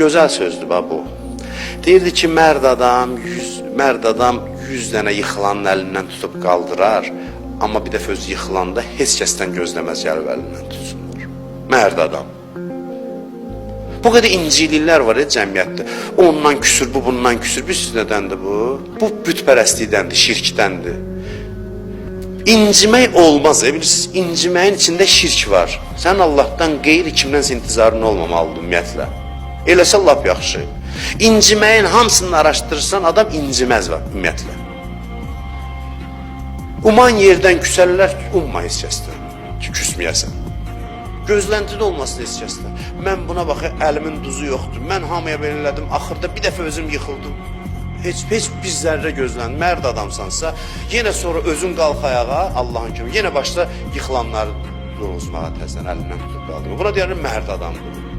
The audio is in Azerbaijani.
Gözəl sözdür bu. Deyirdi ki, mərd adam 100 dənə yıxılanın əlindən tutub qaldırar, amma bir dəfə öz yıxılanda heç kəsdən gözləməz gəlib əlindən tutsunlar. Mərd adam. Bu qədər inciliklər var cəmiyyətdə. Ondan küsür, bu bundan küsür. Bilirsiniz nədəndir bu? Bu bütpərəstlikdəndir, şirkdəndir. İncimək olmaz, bilirsiniz, inciməyin içində şirk var. Sən Allahdan qeyri kimdənsə intizarın olmamalıdır ümumiyyətlə. Eləsə lap yaxşı. İnciməyin hamısını araşdırırsan, adam inciməz var ümumiyyətlə. Uman yerdən küsərlər ki, umma heç kəsdən ki, küsməyəsən. Gözləntidə olmasın heç kəsdən. Mən buna baxı, əlimin duzu yoxdur. Mən hamıya belə elədim, axırda bir dəfə özüm yıxıldım. Heç bir zərrə gözlən, mərd adamsansa, yenə sonra özün qalx ayağa, Allahın kimi, yenə başda yıxılanları doğrultmağa təzən əlindən tutub qaldı. Buna deyərim, mərd adamdır.